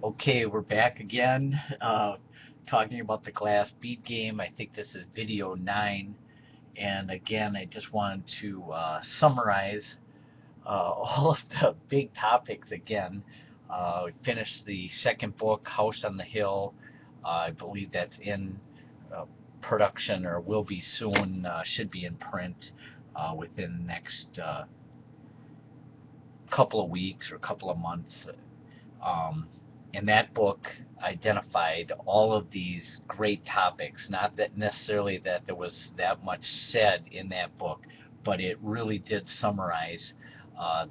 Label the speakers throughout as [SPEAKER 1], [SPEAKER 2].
[SPEAKER 1] Okay, we're back again, talking about the glass bead game. I think this is video 9. And again, I just wanted to summarize all of the big topics again. We finished the second book, House on the Hill. I believe that's in uh, production or will be soon, should be in print within the next couple of weeks or couple of months. Um, and that book identified all of these great topics. Not that necessarily that there was that much said in that book, but it really did summarize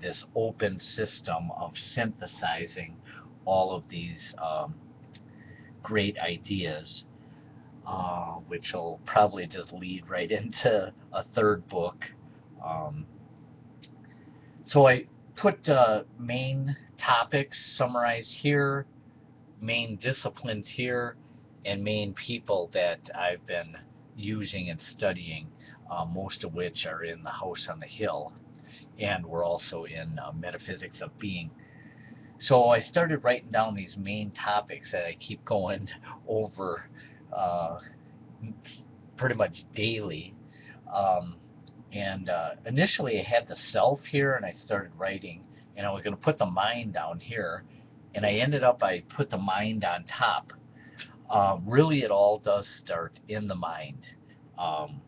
[SPEAKER 1] this open system of synthesizing all of these great ideas, which will probably just lead right into a third book. Um, so I put main topics summarized here, main disciplines here, and main people that I've been using and studying, most of which are in the House on the Hill, and we're also in Metaphysics of Being. So I started writing down these main topics that I keep going over uh, pretty much daily. Um, and initially I had the self here, and I started writing, and I was going to put the mind down here, and I put the mind on top. Really, it all does start in the mind. Um,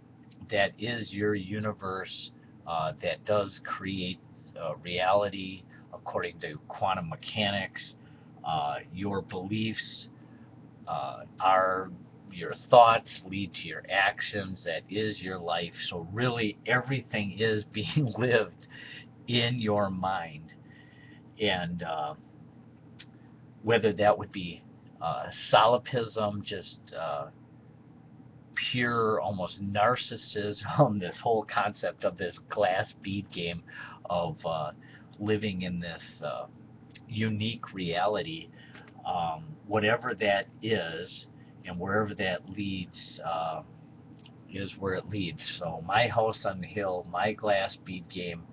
[SPEAKER 1] that is your universe. That does create reality according to quantum mechanics. Your beliefs are your thoughts lead to your actions. That is your life. So really, everything is being lived in your mind, and whether that would be solipsism, just pure, almost narcissism, this whole concept of this glass bead game of living in this unique reality, whatever that is, and wherever that leads is where it leads. So my house on the hill, my glass bead game,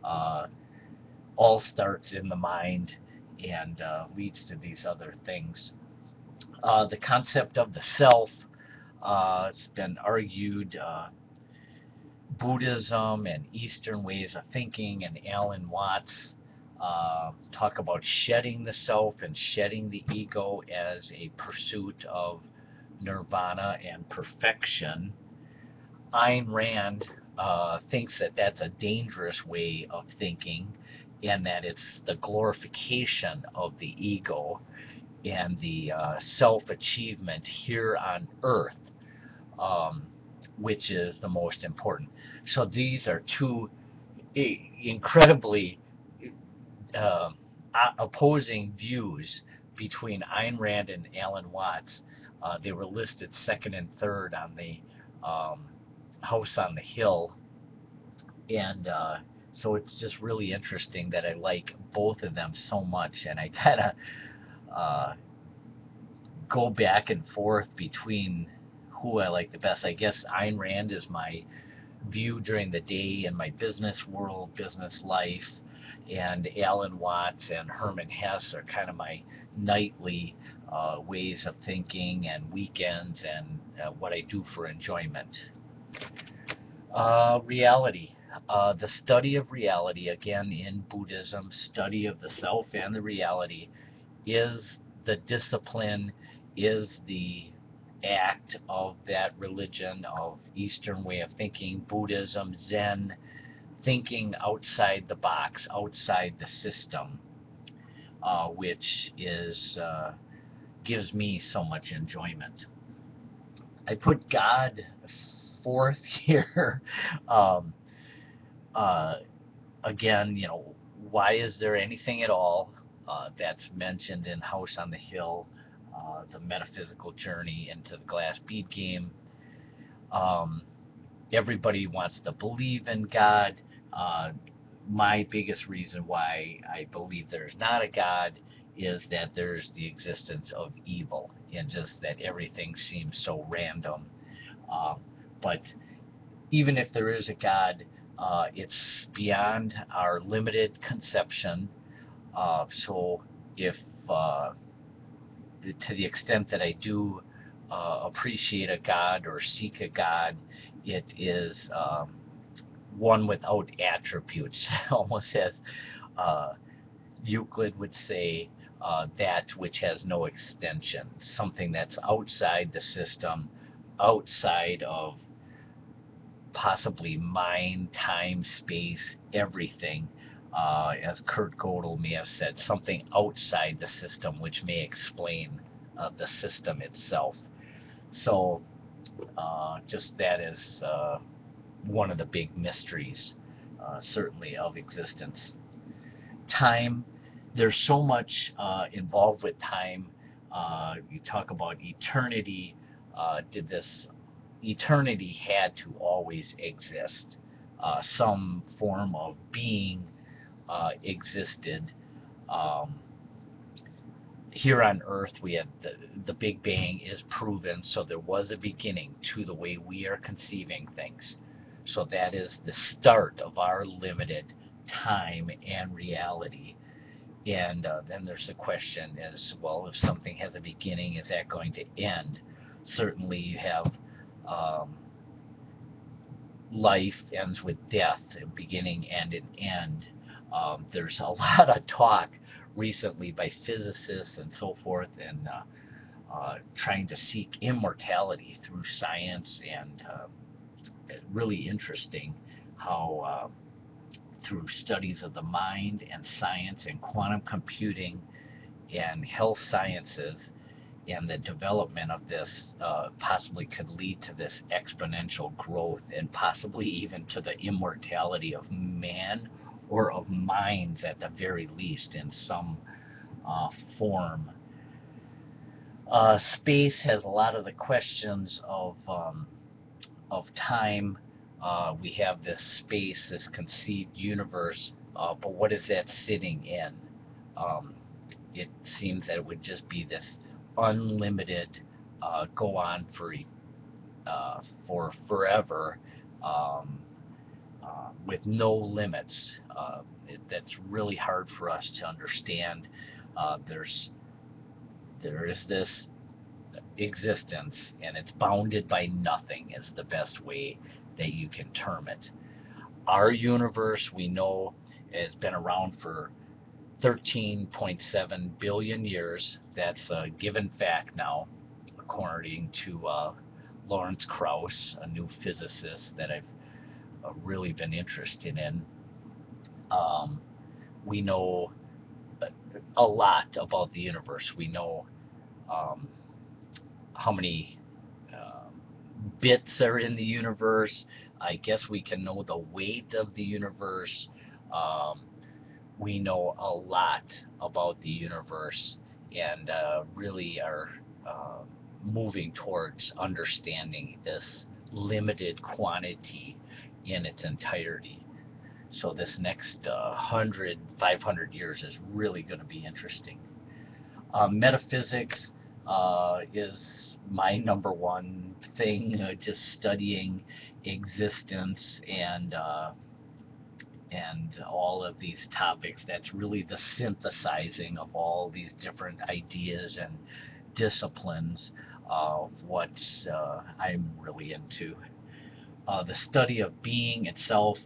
[SPEAKER 1] uh, all starts in the mind and leads to these other things. The concept of the self, it's been argued. Buddhism and Eastern ways of thinking, and Alan Watts talk about shedding the self and shedding the ego as a pursuit of nirvana and perfection. Ayn Rand thinks that that's a dangerous way of thinking, and that it's the glorification of the ego and the self achievement here on earth, um, which is the most important. So these are two incredibly uh, opposing views between Ayn Rand and Alan Watts. They were listed second and third on the um, House on the Hill, and so it's just really interesting that I like both of them so much, and I kind of uh, go back and forth between who I like the best. I guess Ayn Rand is my view during the day in my business world, business life, and Alan Watts and Herman Hesse are kind of my nightly ways of thinking and weekends and what I do for enjoyment. Reality. The study of reality, again in Buddhism, study of the self and the reality is the discipline, is the act of that religion of Eastern way of thinking, Buddhism, Zen, thinking outside the box, outside the system, which is gives me so much enjoyment. I put God fourth here. um, uh, Again, why is there anything at all that's mentioned in House on the Hill, the metaphysical journey into the glass bead game? Um, Everybody wants to believe in God. Uh, my biggest reason why I believe there's not a God is that there's the existence of evil, and just that everything seems so random. Um, but even if there is a God, it's beyond our limited conception. So if to the extent that I do appreciate a God or seek a God, it is one without attributes, almost as uh, Euclid would say, that which has no extension, something that's outside the system, outside of possibly mind, time, space, everything. As Kurt Gödel may have said, something outside the system which may explain the system itself. So, just that is one of the big mysteries, certainly, of existence. Time, there's so much involved with time. You talk about eternity. Did this eternity had to always exist? Some form of being existed. Um, Here on Earth, we had the Big Bang is proven, so there was a beginning to the way we are conceiving things. So that is the start of our limited time and reality. And then there's the question is, well, if something has a beginning, is that going to end? Certainly you have um, life ends with death, a beginning and an end. There's a lot of talk recently by physicists and so forth, and trying to seek immortality through science, and really interesting how through studies of the mind and science and quantum computing and health sciences and the development of this possibly could lead to this exponential growth and possibly even to the immortality of man, or of minds at the very least in some form. Space has a lot of the questions of time. We have this space, this conceived universe, but what is that sitting in? Um, it seems that it would just be this unlimited, go on for forever, um, with no limits. That's really hard for us to understand. There is this existence, and it's bounded by nothing, is the best way that you can term it. Our universe, we know, has been around for 13.7 billion years. That's a given fact now, according to Lawrence Krauss, a new physicist that I've really been interested in. Um, we know a lot about the universe. We know um, how many bits are in the universe. I guess we can know the weight of the universe. Um, we know a lot about the universe, and really are uh, moving towards understanding this limited quantity in its entirety. So this next 100, 500 years is really going to be interesting. Metaphysics is my number one thing, just studying existence and all of these topics. That's really the synthesizing of all these different ideas and disciplines of what I'm really into. The study of being itself,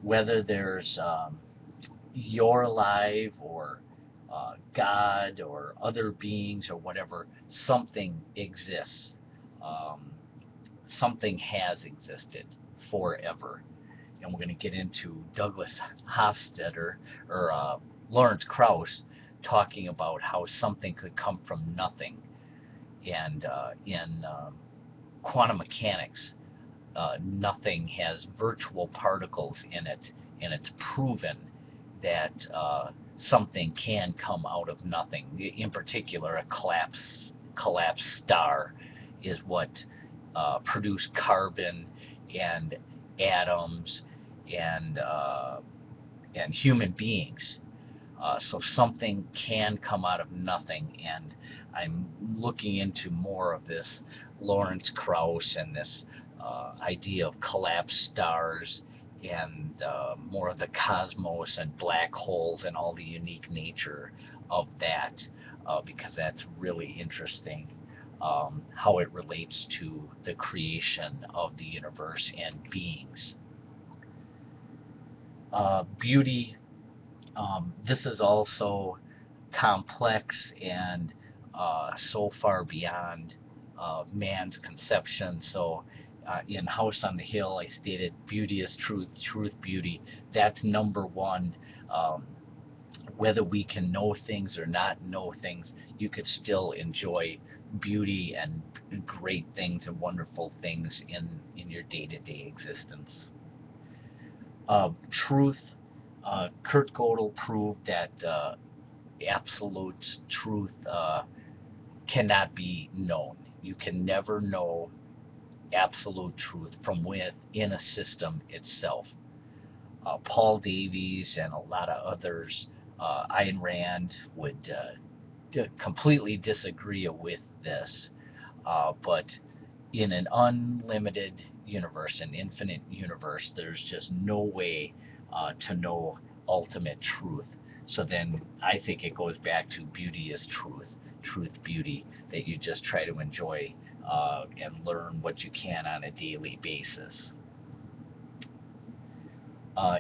[SPEAKER 1] whether there's you're alive, or God, or other beings, or whatever, something exists. Um, Something has existed forever. And we're going to get into Douglas Hofstadter, or Lawrence Krauss, talking about how something could come from nothing. And in quantum mechanics, nothing has virtual particles in it, and it's proven that something can come out of nothing. In particular, a collapsed star is what produced carbon and atoms and human beings. So something can come out of nothing, and I'm looking into more of this Lawrence Krauss and this idea of collapsed stars, and more of the cosmos and black holes and all the unique nature of that, because that's really interesting, how it relates to the creation of the universe and beings. Beauty, this is also complex and so far beyond man's conception. So, in House on the Hill, I stated beauty is truth, truth, beauty. That's number one. Um, whether we can know things or not know things, you could still enjoy beauty and great things and wonderful things in your day-to-day existence. Truth, Kurt Gödel proved that absolute truth cannot be known. You can never know absolute truth from within a system itself. Paul Davies and a lot of others, Ayn Rand would completely disagree with this, but in an unlimited universe, an infinite universe, there's just no way to know ultimate truth. So then I think it goes back to beauty is truth, truth, beauty, that you just try to enjoy and learn what you can on a daily basis.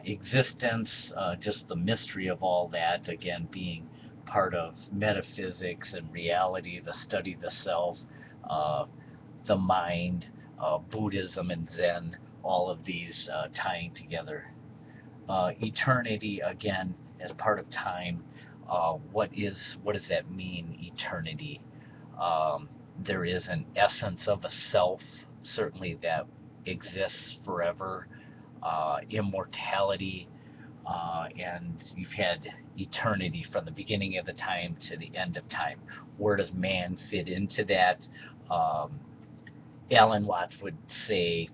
[SPEAKER 1] Existence, just the mystery of all that, again, being part of metaphysics and reality, the study of the self, uh, the mind, Buddhism and Zen, all of these tying together. Eternity, again, as part of time. What does that mean, eternity? Um, there is an essence of a self, certainly, that exists forever. Immortality, and you've had eternity from the beginning of the time to the end of time. Where does man fit into that? Um, Alan Watts would say,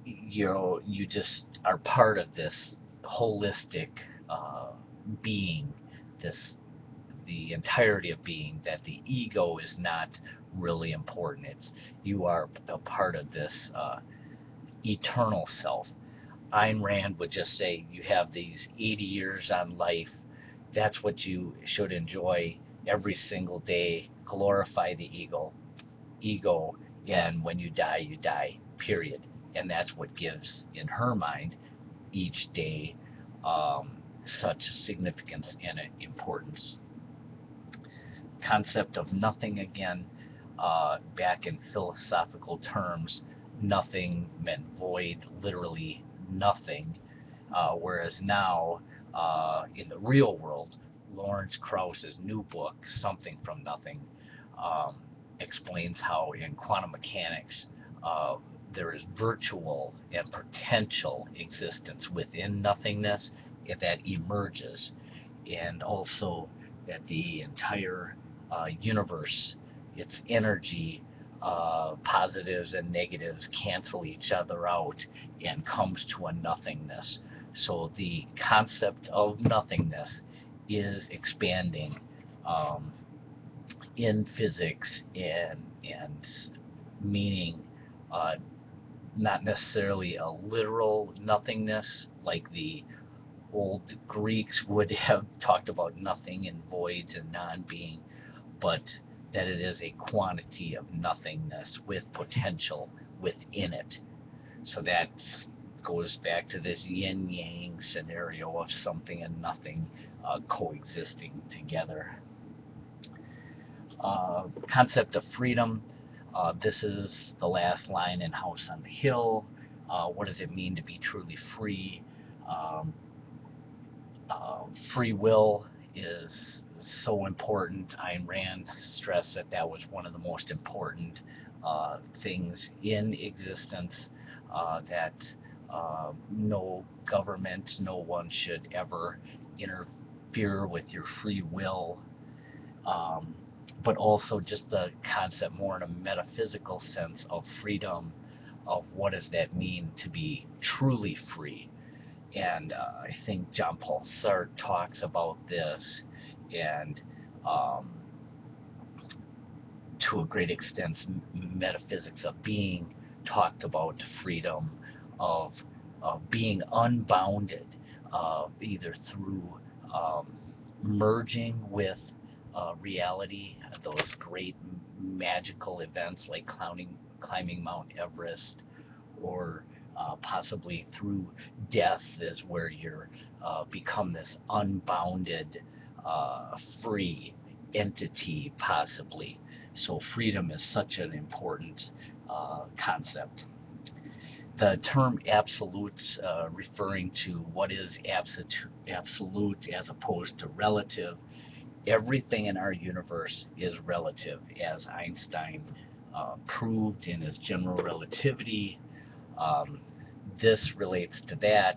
[SPEAKER 1] you just are part of this holistic uh, being, this the entirety of being. That the ego is not really important. It's you are a part of this eternal self. Ayn Rand would just say you have these 80 years on life. That's what you should enjoy every single day. Glorify the ego, and when you die, period. And that's what gives, in her mind, each day such significance and importance. Concept of nothing, again, back in philosophical terms, nothing meant void, literally nothing. Whereas now, in the real world, Lawrence Krauss's new book, Something from Nothing, um, explains how in quantum mechanics uh, there is virtual and potential existence within nothingness that emerges, and also that the entire universe, its energy, positives and negatives cancel each other out and comes to a nothingness. So the concept of nothingness is expanding um, in physics, and meaning uh, not necessarily a literal nothingness like the old Greeks would have talked about nothing and voids and non-being, but that it is a quantity of nothingness with potential within it. So that goes back to this yin yang scenario of something and nothing coexisting together. Concept of freedom. This is the last line in House on the Hill. What does it mean to be truly free? Um, Free will is so important. Ayn Rand stressed that that was one of the most important things in existence, that no government, no one should ever interfere with your free will. Um, but also just the concept more in a metaphysical sense of freedom, of what does that mean to be truly free. And I think John Paul Sartre talks about this, and um, to a great extent, metaphysics of being talked about freedom of being unbounded, either through um, merging with reality, those great magical events like climbing Mount Everest, or possibly through death is where you're become this unbounded, free entity, possibly. So freedom is such an important concept. The term absolute, referring to what is absolute as opposed to relative. Everything in our universe is relative, as Einstein proved in his general relativity. Um, this relates to that.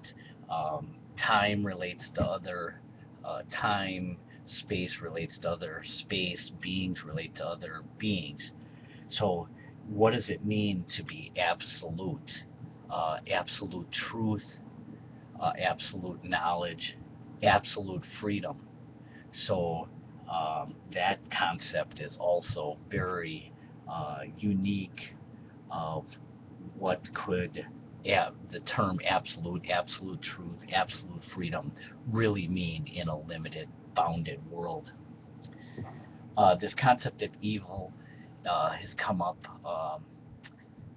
[SPEAKER 1] Time relates to other time. Space relates to other space. Beings relate to other beings. So, what does it mean to be absolute? Absolute truth, absolute knowledge, absolute freedom. So that concept is also very unique of what could the term absolute truth, absolute freedom really mean in a limited, bounded world. This concept of evil has come up.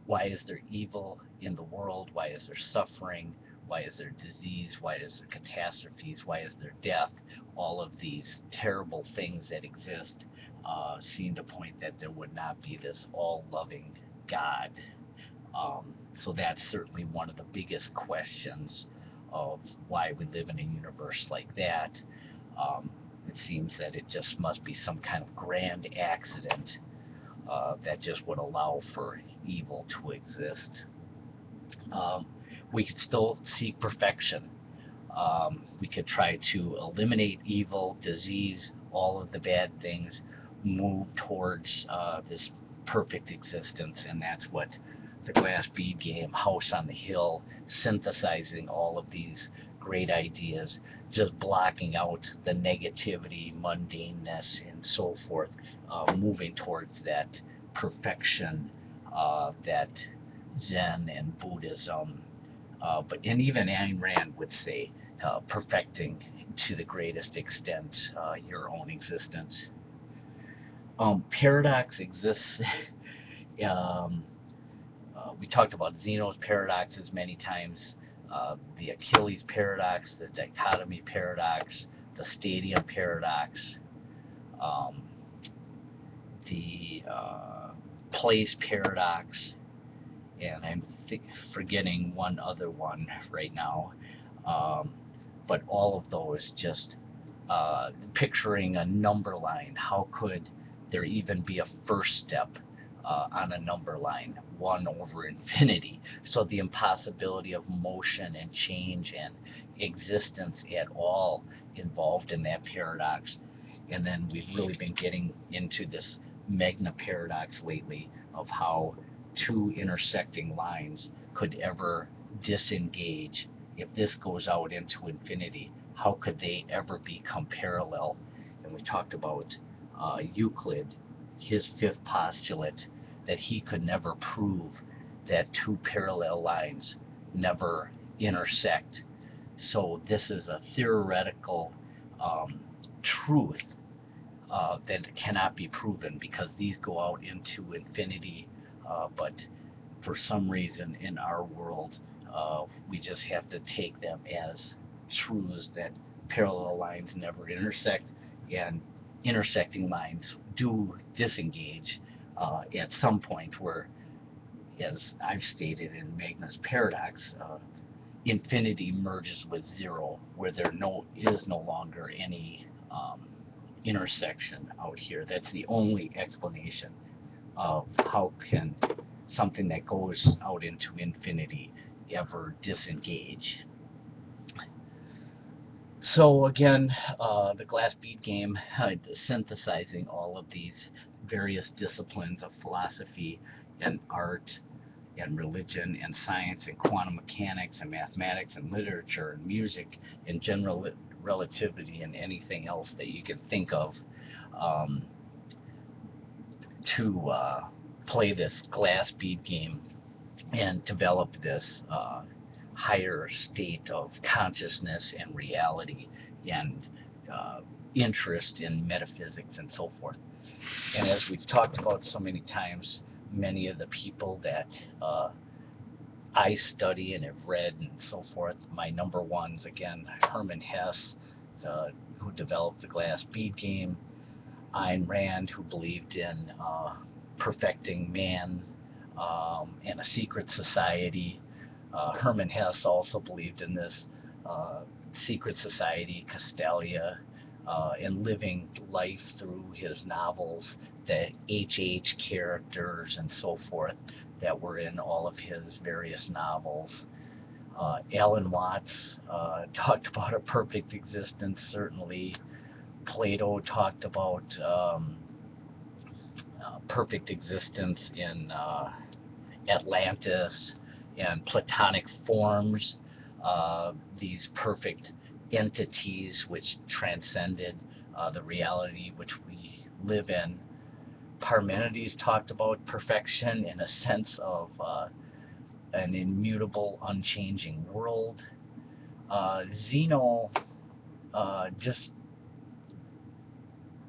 [SPEAKER 1] Why is there evil in the world? Why is there suffering? Why is there disease? Why is there catastrophes? Why is there death? All of these terrible things that exist seem to point that there would not be this all-loving God. So that's certainly one of the biggest questions of why we live in a universe like that. Um, it seems that it just must be some kind of grand accident that just would allow for evil to exist. Um, we could still seek perfection. We could try to eliminate evil, disease, all of the bad things, move towards this perfect existence, and that's what the Glass Bead game, House on the Hill, synthesizing all of these great ideas, just blocking out the negativity, mundaneness, and so forth, moving towards that perfection that Zen and Buddhism, and even Ayn Rand would say, perfecting to the greatest extent your own existence. Paradox exists. um, we talked about Zeno's paradoxes many times. The Achilles paradox, the dichotomy paradox, the stadium paradox, um, the place paradox, and I'm forgetting one other one right now. Um, but all of those just picturing a number line. How could there even be a first step on a number line? 1 over infinity. So the impossibility of motion and change and existence at all involved in that paradox. And then we've really been getting into this Magna paradox lately of how two intersecting lines could ever disengage. If this goes out into infinity, how could they ever become parallel? And we talked about Euclid, his fifth postulate, that he could never prove that two parallel lines never intersect. So this is a theoretical um, truth that cannot be proven because these go out into infinity, but for some reason in our world, we just have to take them as truths that parallel lines never intersect, and intersecting lines do disengage at some point where, as I've stated in Magna's paradox, infinity merges with zero, where there is no longer any intersection out here. That's the only explanation of how can something that goes out into infinity ever disengage. So again, the glass bead game, synthesizing all of these various disciplines of philosophy and art and religion and science and quantum mechanics and mathematics and literature and music and general relativity and anything else that you can think of, um, to play this glass bead game and develop this higher state of consciousness and reality, and interest in metaphysics and so forth. And as we've talked about so many times, many of the people that I study and have read and so forth, my number ones, again, Hermann Hesse, who developed the glass bead game, Ayn Rand, who believed in perfecting man and a secret society. Hermann Hesse also believed in this secret society, Castalia, and living life through his novels, the H.H. characters and so forth that were in all of his various novels. Alan Watts talked about a perfect existence, certainly. Plato talked about perfect existence in Atlantis and Platonic forms, these perfect entities which transcended the reality which we live in. Parmenides talked about perfection in a sense of an immutable, unchanging world. Zeno just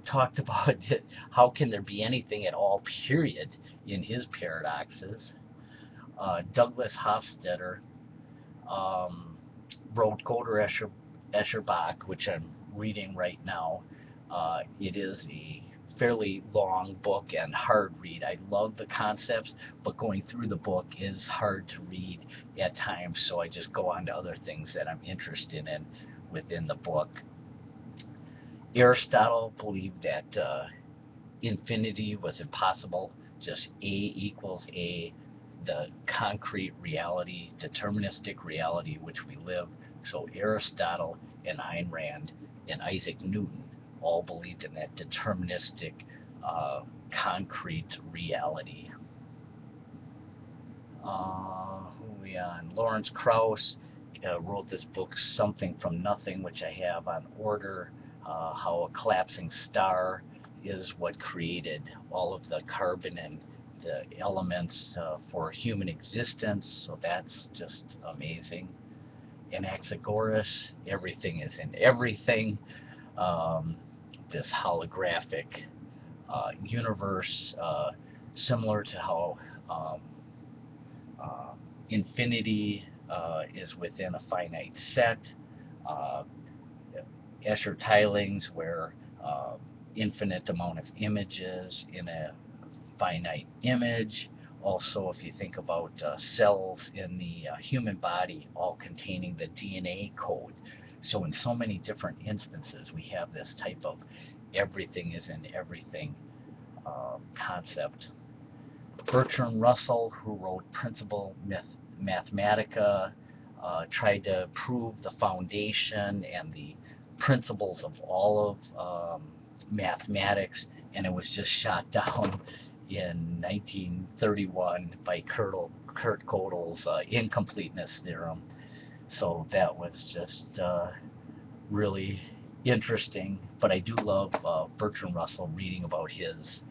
[SPEAKER 1] talked about how can there be anything at all, period, in his paradoxes. Douglas Hofstadter wrote Gödel Escherbach, which I'm reading right now. It is a fairly long book and hard read. I love the concepts, but going through the book is hard to read at times, so I just go on to other things that I'm interested in within the book. Aristotle believed that infinity was impossible, just A equals A, the concrete reality, deterministic reality which we live. So Aristotle and Ayn Rand and Isaac Newton all believed in that deterministic, concrete reality. Who are we on? Lawrence Krauss wrote this book, Something from Nothing, which I have on order, how a collapsing star is what created all of the carbon and the elements for human existence, so that's just amazing. Anaxagoras, everything is in everything, this holographic universe, similar to how infinity is within a finite set. Escher tilings, where infinite amount of images in a finite image. Also, if you think about cells in the human body all containing the DNA code. So in so many different instances, we have this type of everything is in everything concept. Bertrand Russell, who wrote Principia Mathematica, tried to prove the foundation and the principles of all of mathematics, and it was just shot down in 1931 by Kurt Gödel's incompleteness theorem. So that was just really interesting. But I do love Bertrand Russell, reading about his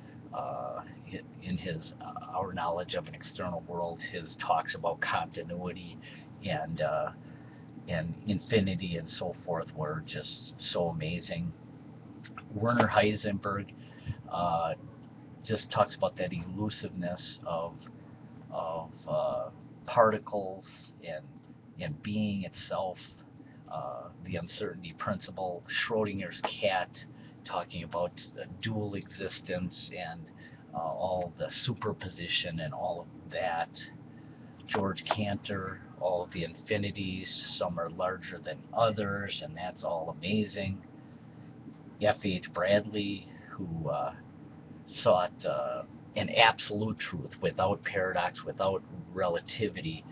[SPEAKER 1] in his Our Knowledge of an External World. His talks about continuity and infinity and so forth were just so amazing. Werner Heisenberg just talks about that elusiveness of particles and being itself, the uncertainty principle. Schrodinger's cat, talking about dual existence and all the superposition and all of that. George Cantor, all of the infinities, some are larger than others, and that's all amazing. F.H. Bradley, who sought an absolute truth without paradox, without relativity,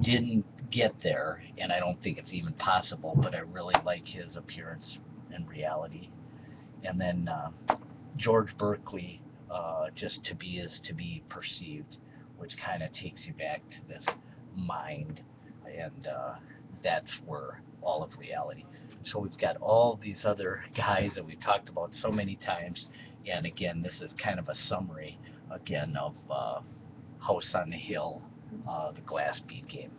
[SPEAKER 1] didn't get there, and I don't think it's even possible, but I really like his appearance and reality. And then George Berkeley, just to be is to be perceived, which kind of takes you back to this mind, and that's where all of reality. So we've got all these other guys that we've talked about so many times, and again, this is kind of a summary, again, of House on the Hill, the glass bead game.